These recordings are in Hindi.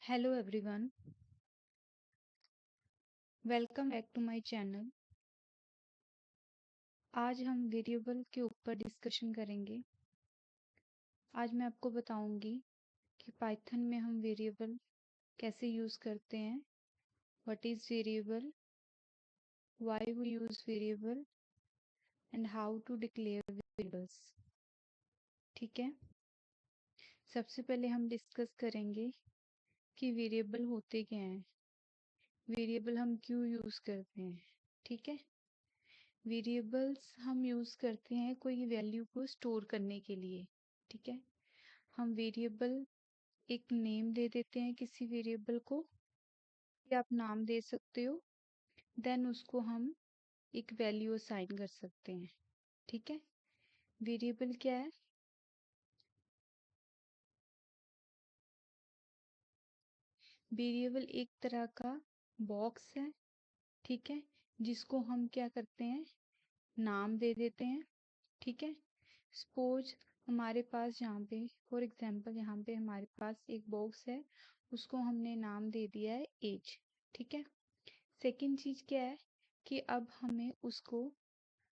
Hello everyone, welcome back to my channel. आज हम वेरिएबल के ऊपर डिस्कशन करेंगे। आज मैं आपको बताऊंगी कि पाइथन में हम वेरिएबल कैसे यूज़ करते हैं, what is variable, why we use variable and how to declare variables. ठीक है, सबसे पहले हम डिस्कस करेंगे कि वेरिएबल होते क्या हैं, वेरिएबल हम क्यों यूज़ करते हैं। ठीक है, वेरिएबल्स हम यूज़ करते हैं कोई वैल्यू को स्टोर करने के लिए। ठीक है, हम वेरिएबल एक नेम दे देते हैं किसी वेरिएबल को, या आप नाम दे सकते हो, देन उसको हम एक वैल्यू असाइन कर सकते हैं। ठीक है, वेरिएबल क्या है? वेरिएबल एक तरह का बॉक्स है। ठीक है, जिसको हम क्या करते हैं, नाम दे देते हैं। ठीक है, सपोज हमारे पास यहाँ पे फॉर एग्जांपल यहाँ पे हमारे पास एक बॉक्स है, उसको हमने नाम दे दिया है एज। ठीक है, सेकंड चीज क्या है कि अब हमें उसको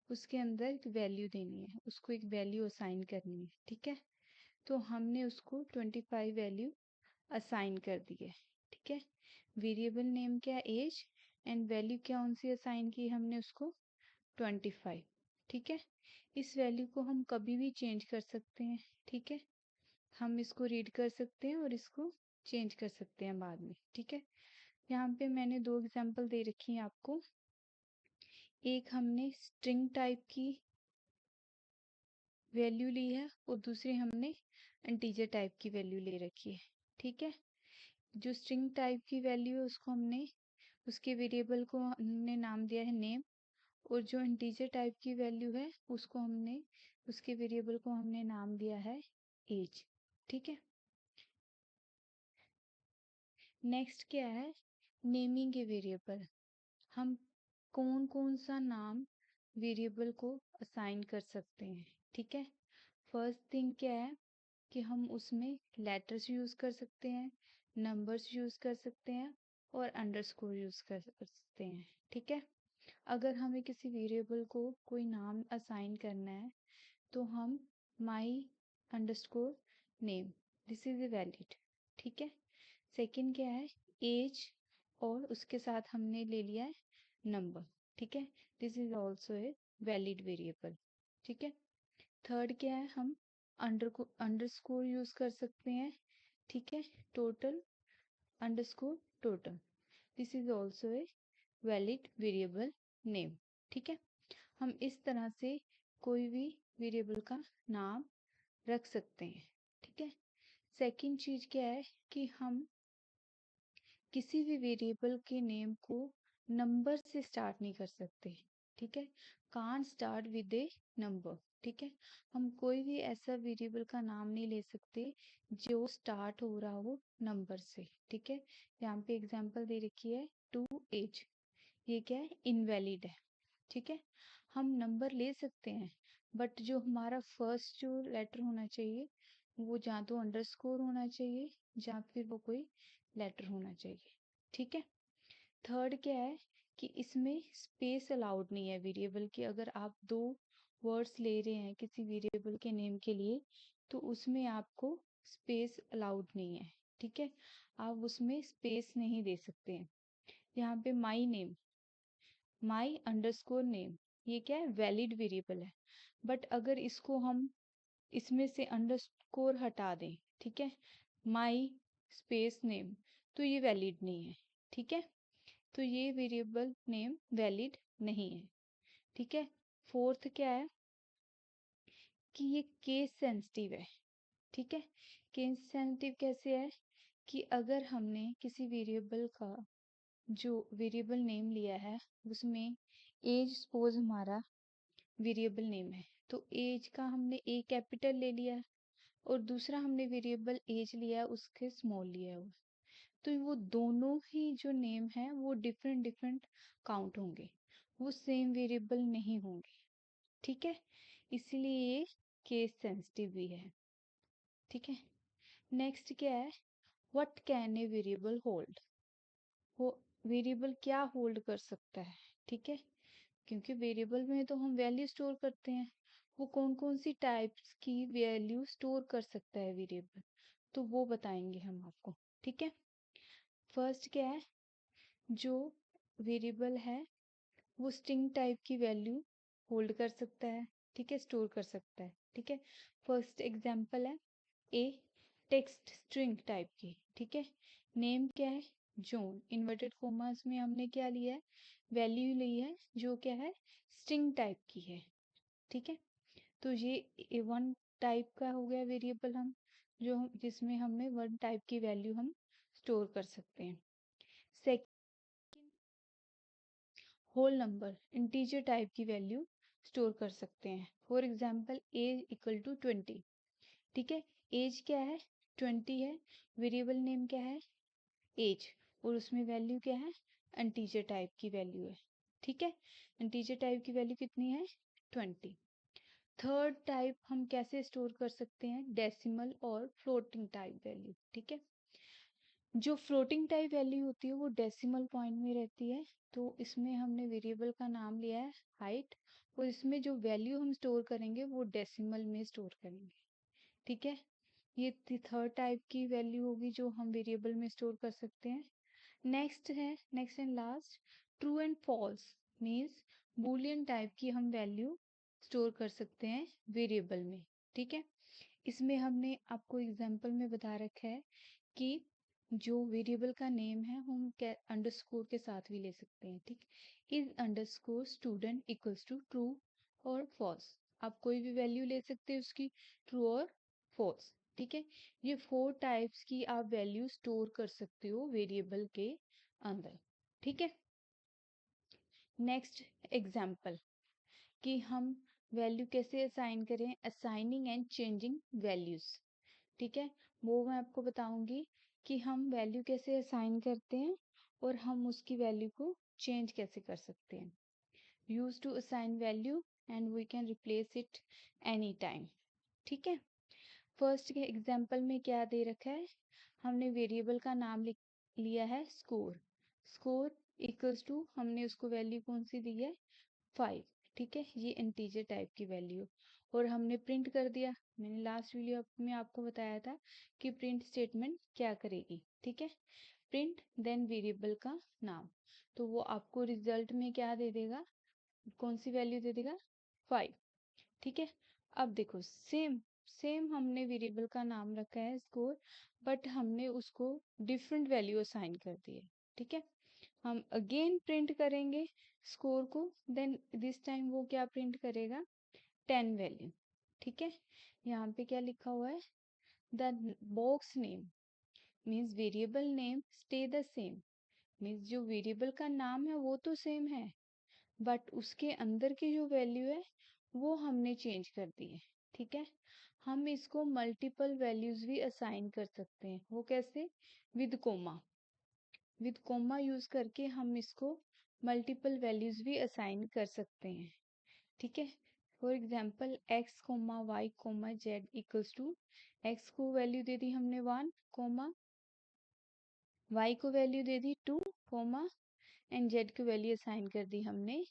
उसके अंदर एक वैल्यू देनी है, उसको एक वैल्यू असाइन करनी है। ठीक है, तो हमने उसको 25 वैल्यू असाइन कर दी है। ठीक है, वेरिएबल नेम क्या एज एंड वैल्यू क्या उनसे असाइन की हमने उसको 25। ठीक है, इस वैल्यू को हम कभी भी चेंज कर सकते हैं। ठीक है, हम इसको रीड कर सकते हैं और इसको चेंज कर सकते हैं बाद में। ठीक है, यहाँ पे मैंने दो एग्जांपल दे रखी हैं आपको। एक हमने स्ट्रिंग टाइप की वैल्यू ली है और दूसरी हमने इंटीजर टाइप की वैल्यू ले रखी है। ठीक है, जो स्ट्रिंग टाइप की वैल्यू है उसको हमने उसके वेरिएबल को हमने नाम दिया है नेम, और जो इंटीजर टाइप की वैल्यू है उसको हमने उसके वेरिएबल को हमने नाम दिया है एज। ठीक है, नेक्स्ट क्या है, नेमिंग ए वेरिएबल। हम कौन कौन सा नाम वेरिएबल को असाइन कर सकते हैं। ठीक है, फर्स्ट थिंग क्या है कि हम उसमें लेटर्स यूज़ कर सकते हैं, नंबर्स यूज़ कर सकते हैं और अंडरस्कोर यूज़ कर सकते हैं। ठीक है, अगर हमें किसी वेरिएबल को कोई नाम असाइन करना है तो हम my underscore name, this is a valid. ठीक है, सेकंड क्या है, एज और उसके साथ हमने ले लिया है नंबर। ठीक है, this is also a valid variable. ठीक है, थर्ड क्या है, हम अंडरस्कोर यूज कर सकते हैं। ठीक है, total underscore total, this is also a valid variable name. ठीक है, हम इस तरह से कोई भी वेरिएबल का नाम रख सकते हैं। ठीक है, सेकंड चीज क्या है कि हम किसी भी वेरिएबल के नेम को नंबर से स्टार्ट नहीं कर सकते। ठीक है, can't start with A number. ठीक है, हम कोई भी ऐसा वेरिएबल का नाम नहीं ले सकते जो स्टार्ट हो रहा हो नंबर से। ठीक है, यहाँ पे एग्जांपल दे रखी है टू एज, ये क्या है, इनवैलिड है। ठीक है, हम नंबर ले सकते हैं बट जो हमारा फर्स्ट जो लेटर होना चाहिए वो या तो अंडरस्कोर होना चाहिए या फिर वो कोई लेटर होना चाहिए। ठीक है, थर्ड क्या है कि इसमें स्पेस अलाउड नहीं है वेरिएबल की। अगर आप दो वर्ड्स ले रहे हैं किसी वेरिएबल के नेम के लिए तो उसमें आपको स्पेस अलाउड नहीं है। ठीक है, आप उसमें स्पेस नहीं दे सकते हैं। यहाँ पे my name, my underscore name, ये क्या है, वैलिड वेरिएबल है। बट अगर इसको हम इसमें से अंडरस्कोर हटा दें, ठीक है, माई स्पेस नेम, तो ये वैलिड नहीं है। ठीक है, तो ये वेरिएबल नेम वैलिड नहीं है। ठीक है, फोर्थ क्या है कि ये केस सेंसिटिव है। ठीक है, केस सेंसिटिव कैसे है कि अगर हमने किसी वेरिएबल का जो वेरिएबल नेम लिया है उसमें एज सपोज हमारा वेरिएबल नेम है, तो एज का हमने ए कैपिटल ले लिया है और दूसरा हमने वेरिएबल एज लिया है उसके स्मॉल लिया हुआ, तो वो दोनों ही जो नेम है वो डिफरेंट डिफरेंट काउंट होंगे, वो सेम वेरिएबल नहीं होंगे। ठीक है, इसलिए ये केस सेंसिटिव भी है। ठीक है, नेक्स्ट क्या है, what can a variable hold, वो वेरिएबल क्या होल्ड कर सकता है, ठीक है, क्योंकि वेरिएबल में तो हम वैल्यू स्टोर करते हैं, वो कौन कौन सी टाइप्स की वैल्यू स्टोर कर सकता है वेरिएबल, तो वो बताएंगे हम आपको, ठीक है। फर्स्ट क्या है, जो वेरिएबल है वो स्ट्रिंग टाइप की वैल्यू होल्ड कर सकता है, ठीक है, स्टोर कर सकता है, ठीक है। फर्स्ट एग्जांपल है ए, टेक्स्ट स्ट्रिंग टाइप की, ठीक है। नेम क्या है, जॉन, इन्वर्टेड कोमास में हमने क्या लिया है, वैल्यू ली है जो क्या है, स्ट्रिंग टाइप की है, ठीक है। तो ये वन टाइप का हो गया वेरिएबल, हम जो जिसमें हमें वन टाइप की वैल्यू हम स्टोर कर सकते हैं। Second, whole number, integer type की वैल्यू स्टोर कर सकते हैं। For example age equal to 20, ठीक है। एज क्या है, 20 है, वेरिएबल नेम क्या है, एज, और उसमें वैल्यू क्या है, इंटीजर टाइप की वैल्यू है, ठीक है। इंटीजर टाइप की वैल्यू कितनी है, 20। थर्ड टाइप हम कैसे स्टोर कर सकते हैं, डेसिमल और फ्लोटिंग टाइप वैल्यू, ठीक है। जो फ्लोटिंग टाइप वैल्यू होती है वो डेसिमल पॉइंट में रहती है, तो इसमें हमने वेरिएबल का नाम लिया है हाइट, और इसमें जो वैल्यू हम स्टोर करेंगे वो डेसिमल में स्टोर करेंगे, ठीक है। ये थर्ड टाइप की वैल्यू होगी जो हम वेरिएबल में स्टोर कर सकते हैं। नेक्स्ट है, next and last, true and false means boolean type की हम वैल्यू स्टोर कर सकते हैं वेरिएबल में, ठीक है। इसमें हमने आपको एग्जांपल में बता रखा है कि जो वेरिएबल का नेम है हम अंडरस्कोर के साथ भी ले सकते हैं, ठीक। Is underscore student equals to true और फॉल्स, आप कोई भी वैल्यू ले सकते हैं उसकी, ट्रू और फॉल्स, ठीक है। ये 4 टाइप्स की आप वैल्यू स्टोर कर सकते हो वेरिएबल के अंदर, ठीक है। नेक्स्ट एग्जाम्पल कि हम वैल्यू कैसे असाइन करें, असाइनिंग एंड चेंजिंग वैल्यूज, ठीक है, वो मैं आपको बताऊंगी कि हम वैल्यू कैसे असाइन करते हैं और हम उसकी वैल्यू को चेंज कैसे कर सकते हैं। Use to assign value and we can replace it any time, ठीक है। फर्स्ट के एग्जाम्पल में क्या दे रखा है, हमने वेरिएबल का नाम लिया है स्कोर, स्कोर इक्वल्स टू, हमने उसको वैल्यू कौन सी दी है, 5, ठीक है, ये इंटीजर टाइप की वैल्यू, और हमने प्रिंट कर दिया। मैंने लास्ट वीडियो में आपको बताया था कि प्रिंट स्टेटमेंट क्या करेगी, ठीक है, प्रिंट देन वेरिएबल का नाम, तो वो आपको रिजल्ट में क्या दे देगा, कौन सी वैल्यू दे देगा, 5, ठीक है। अब देखो सेम सेम हमने वेरिएबल का नाम रखा है स्कोर, बट हमने उसको डिफरेंट वैल्यू असाइन कर दी है, ठीक है। हम अगेन प्रिंट करेंगे स्कोर को, देन दिस टाइम वो क्या प्रिंट करेगा, 10 वैल्यू, ठीक है। यहाँ पे क्या लिखा हुआ है, the box name means variable name stay the same, means जो वेरिएबल का नाम है वो तो सेम है, बट उसके अंदर की जो वैल्यू है वो हमने चेंज कर दी है, ठीक है। हम इसको मल्टीपल वैल्यूज भी असाइन कर सकते हैं, वो कैसे, with comma, with comma use करके हम इसको मल्टीपल वैल्यूज भी असाइन कर सकते हैं, ठीक है। For example x comma y comma z equals to, x को वैल्यू दे दी हमने 1 कोमा, वाई को वैल्यू दे दी 2 कोमा, एंड जेड की वैल्यू असाइन कर दी हमने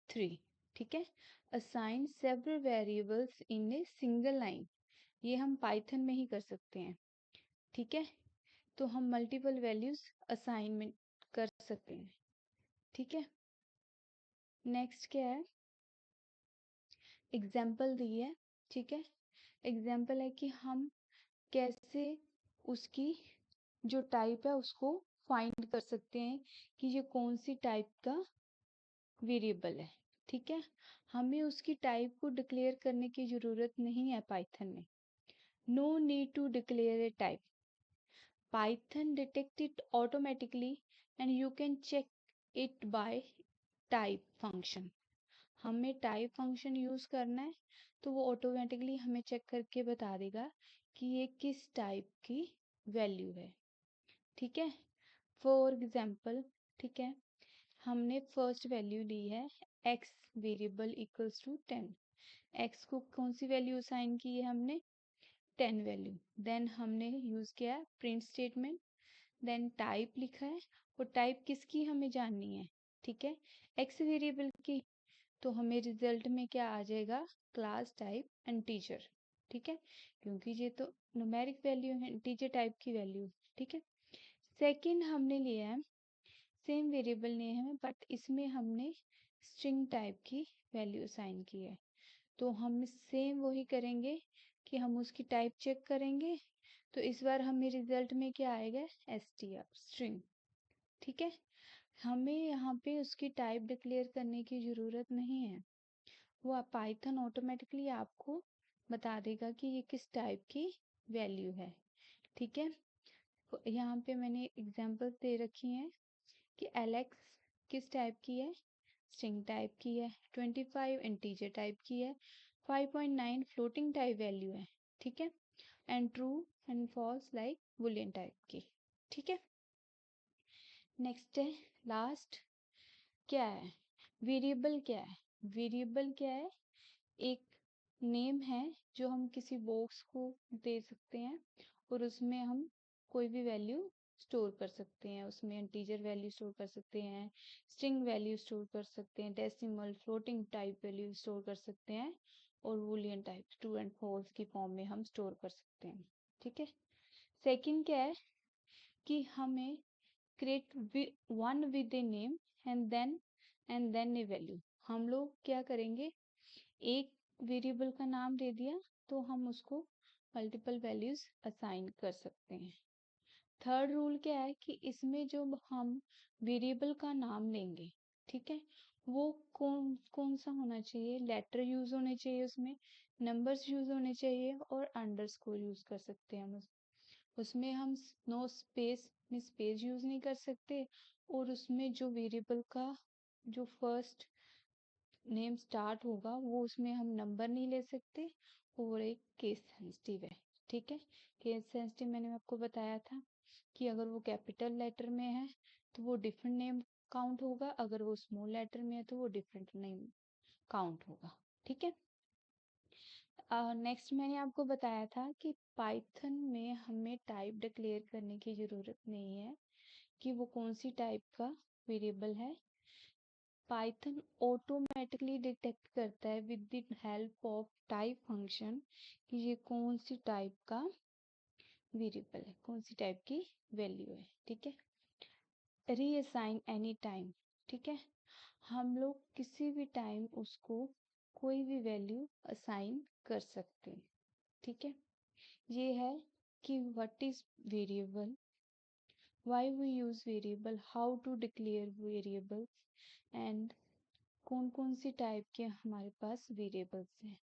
3, ठीक है। Assign several variables in a single line, ये हम पाइथन में ही कर सकते हैं, ठीक है। तो हम मल्टीपल वैल्यूज असाइनमेंट कर सकते हैं, ठीक है। नेक्स्ट क्या है, एग्जाम्पल दी है, ठीक है। एग्जाम्पल है कि हम कैसे उसकी जो टाइप है उसको फाइंड कर सकते हैं कि ये कौन सी टाइप का वेरिएबल है, ठीक है। हमें उसकी टाइप को डिक्लेयर करने की जरूरत नहीं है पाइथन में, no need to declare a type, Python detect it automatically and you can check it by type function, हमें टाइप फंक्शन यूज करना है तो वो ऑटोमेटिकली हमें चेक करके बता देगा कि ये किस टाइप की वैल्यू है, ठीक है। फॉर एग्जाम्पल, ठीक है, हमने फर्स्ट वैल्यू ली है x variable equals to 10, x को कौन सी वैल्यू असाइन की है हमने, 10 वैल्यू। देन हमने यूज़ किया है प्रिंट स्टेटमेंट, देन टाइप लिखा है, और टाइप किसकी हमें जाननी है, ठीक है, एक्स वेरिएबल की। तो हमें रिजल्ट में क्या आ जाएगा, क्लास टाइप इंटीजर, ठीक है, क्योंकि ये तो न्यूमेरिक वैल्यू है, इंटीजर टाइप की वैल्यू, ठीक है। सेकंड हमने लिया है सेम वेरिएबल नेम है, बट इसमें हमने स्ट्रिंग टाइप की वैल्यू असाइन की है। तो हम सेम वही करेंगे कि हम उसकी टाइप चेक करेंगे। तो इस बार हमें रिजल्ट में क्या आएगा, str स्ट्रिंग, ठीक है। हमें यहाँ पे उसकी टाइप डिक्लेयर करने की ज़रूरत नहीं है, वो पाइथन ऑटोमेटिकली आपको बता देगा कि ये किस टाइप की वैल्यू है, ठीक है। तो यहाँ पे मैंने एग्जांपल दे रखी हैं कि एलेक्स किस टाइप की है, स्ट्रिंग टाइप की है, 25 इंटीजर टाइप की है, 5.9 फ्लोटिंग टाइप वैल्यू है, ठीक है, and true and false like boolean type की, ठीक है। नेक्स्ट है लास्ट, क्या है वेरिएबल, क्या है वेरिएबल, क्या है एक नेम है जो हम किसी बॉक्स को दे सकते हैं, और उसमें हम कोई भी वैल्यू स्टोर कर सकते हैं, उसमें इंटीजर वैल्यू स्टोर कर सकते हैं, स्ट्रिंग वैल्यू स्टोर कर सकते हैं, decimal floating type value store कर सकते हैं, और boolean type true and false की फॉर्म में हम स्टोर कर सकते हैं, ठीक है। सेकंड क्या है कि हमें create one with a name and then a value. हम लोग क्या करेंगे, एक वेरिएबल का नाम दे दिया तो हम उसको मल्टीपल वैल्यूज असाइन कर सकते हैं। थर्ड रूल क्या है कि इसमें जो हम वेरिएबल का नाम लेंगे, ठीक है, वो कौन कौन सा होना चाहिए, लेटर यूज होने चाहिए, उसमें नंबर्स यूज होने चाहिए, और अंडरस्कोर यूज कर सकते हैं हम उसमें हम नो स्पेस में स्पेस यूज नहीं कर सकते, और उसमें जो वेरिएबल का जो फर्स्ट नेम स्टार्ट होगा वो उसमें हम नंबर नहीं ले सकते, और एक केस सेंसिटिव है, ठीक है। केस सेंसिटिव मैंने आपको बताया था कि अगर वो कैपिटल लेटर में है तो वो डिफरेंट नेम काउंट होगा, अगर वो स्मॉल लेटर में है तो वो डिफरेंट नेम काउंट होगा, ठीक है। नेक्स्ट मैंने आपको बताया था कि पाइथन में हमें टाइप डिक्लेयर करने की ज़रूरत नहीं है कि वो कौन सी टाइप का वेरिएबल है। पाइथन ऑटोमेटिकली डिटेक्ट करता है with the help of type function कि ये कौन सी टाइप का वेरिएबल है, कौन सी टाइप की वैल्यू है, ठीक है। रीअसाइन एनी टाइम, ठीक है, हम लोग किसी भी टाइम उसको कोई भी वैल्यू असाइन कर सकते हैं, ठीक है। ये है कि what is variable, why we use variable, how to declare variables, and कौन कौन सी टाइप के हमारे पास वेरिएबल्स हैं,